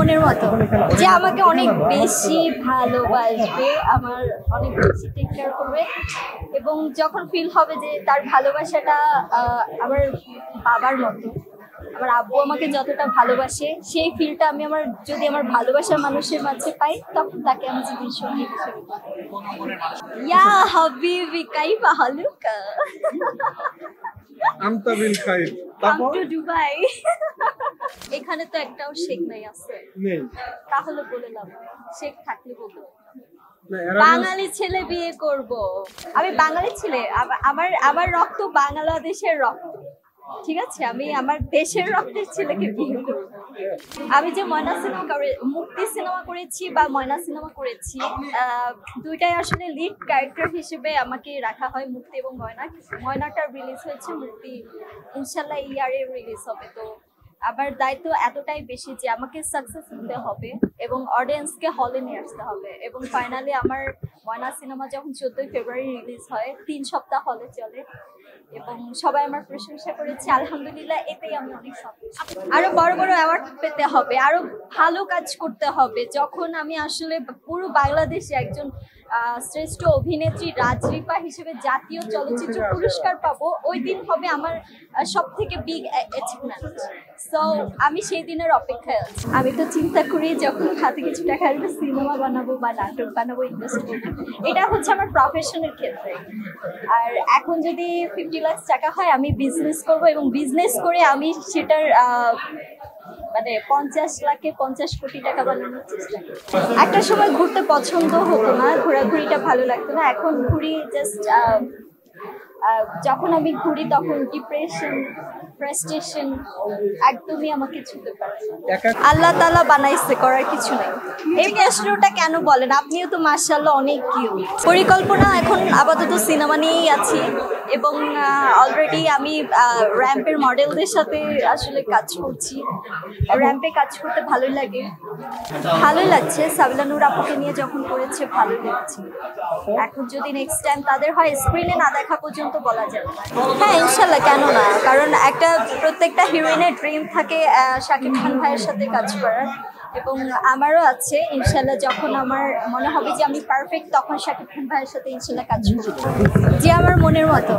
মনের মতো, যে আমাকে অনেক বেশি ভালোবাসবে, আমার অনেক বেশি টেক কেয়ার করবে, এবং যখন ফিল হবে যে তার ভালোবাসাটা আমার বাবার মতো, আমার আব্বু আমাকে যতটা ভালোবাসে সেই ফিলটা আমি যদি আমার ভালোবাসার মানুষের মাঝে পাই, তখন তাকে আমি জীবন সঙ্গী হিসেবে ইয়া হাবিবি কাইফা হালুকা আমতা বিল খাইর কাম টু দুবাই। এখানে তো একটাও শেখ নাই আছে, নেই, তাহলে বলে লাভ নেই। শেখ থাকলে বলতে না এরা বাঙালি ছেলে বিয়ে করব, আমি বাঙালি ছেলে, আমার রক্ত বাংলাদেশের রক্ত, ঠিক আছে, আমি আমার দেশের রক্তের ছেলেকে বিয়ে করব। আমি যে ময়না সিনেমা মুক্তি সিনেমা করেছি বা ময়না সিনেমা করেছি, দুইটাই আসলে লিড ক্যারেক্টার হিসেবে আমাকে রাখা হয়, মুক্তি এবং ময়না। ময়নাটা রিলিজ হয়েছে, মুক্তি ইনশাল্লাহ ইয়ারে রিলিজ হবে। তো আমার দায়িত্ব এতটাই বেশি যে আমাকে সাকসেস হতে হবে এবং অডিয়েন্সকে হলে নিয়ে আসতে হবে, এবং ফাইনালি আমার ময়না সিনেমা যখন 14 ফেব্রুয়ারি রিলিজ হয়, 3 সপ্তাহ হলে চলে এবং সবাই আমার প্রশংসা করেছে, আলহামদুলিল্লাহ, এতেই আমি অনেক সন্তুষ্ট। আরো বড় বড় অ্যাওয়ার্ড পেতে হবে, আরো ভালো কাজ করতে হবে। যখন আমি আসলে পুরো বাংলাদেশে একজন শ্রেষ্ঠ অভিনেত্রী রাজরিপা হিসেবে জাতীয় চলচ্চিত্র পুরস্কার পাবো, ওই দিন হবে আমার সব থেকে বিগ অ্যাচিভমেন্ট। সো আমি সেই দিনের অপেক্ষায় আছি। আমি তো চিন্তা করি যখন হাতে কিছু টাকা আসবে সিনেমা বানাবো বা নাটক বানাবো, ইনভেস্ট করবো, এটা হচ্ছে আমার প্রফেশনের ক্ষেত্রে। আর এখন যদি 50 লাখ টাকা হয়, আমি বিজনেস করব এবং বিজনেস করে আমি সেটার মানে 50 লাখে 50 কোটি টাকা বানানোর চেষ্টা করি। একটা সময় ঘুরতে পছন্দ হতো না, ঘোরাঘুরিটা ভালো লাগতো না, এখন ঘুরি জাস্ট যখন আমি ঘুরি তখন ডিপ্রেশন, ফ্রাস্ট্রেশন একদমই আমাকে ছুঁতে পারে। আল্লাহ তাআলা বানাইছে, করার কিছু নেই। এই প্রশ্নটা কেন বলেন? আপনিও তো মাশাআল্লাহ অনেক কিউট। পরিকল্পনা এখন আপাতত সিনেমা নিয়েই আছি এবং অলরেডি আমি র্যাম্পের মডেলদের সাথে আসলে কাজ করছি। র্যাম্পে কাজ করতে ভালোই লাগে, ভালোই লাগছে। সাবিলা নূর আপুকে নিয়ে যখন করেছে ভালোই লেগেছে। এখন যদি নেক্সট টাইম তাদের হয়, স্ক্রিনে না দেখা পর্যন্ত বলা যাবে না। হ্যাঁ ইনশাল্লাহ, কেন না, কারণ প্রত্যেকটা হিরোইনের ড্রিম থাকে শাকিব খান ভাইয়ের সাথে কাজ করার, এবং আমারও আছে। ইনশাল্লাহ যখন আমার মনে হবে যে আমি পারফেক্ট, তখন শাকিব খান ভাইয়ের সাথে ইনশাল্লাহ কাজ করব। যে আমার মনের মতো,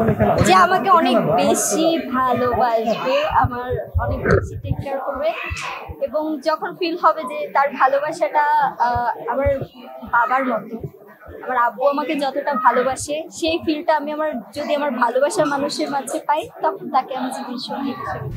যে আমাকে অনেক বেশি ভালোবাসবে, আমার অনেক বেশি টেক কেয়ার করবে, এবং যখন ফিল হবে যে তার ভালোবাসাটা আমার বাবার মতো, আমার আব্বু আমাকে যতটা ভালোবাসে সেই ফিলটা আমি যদি আমার ভালোবাসার মানুষের মাঝে পাই, তখন তাকে আমি জীবন সঙ্গী হিসেবে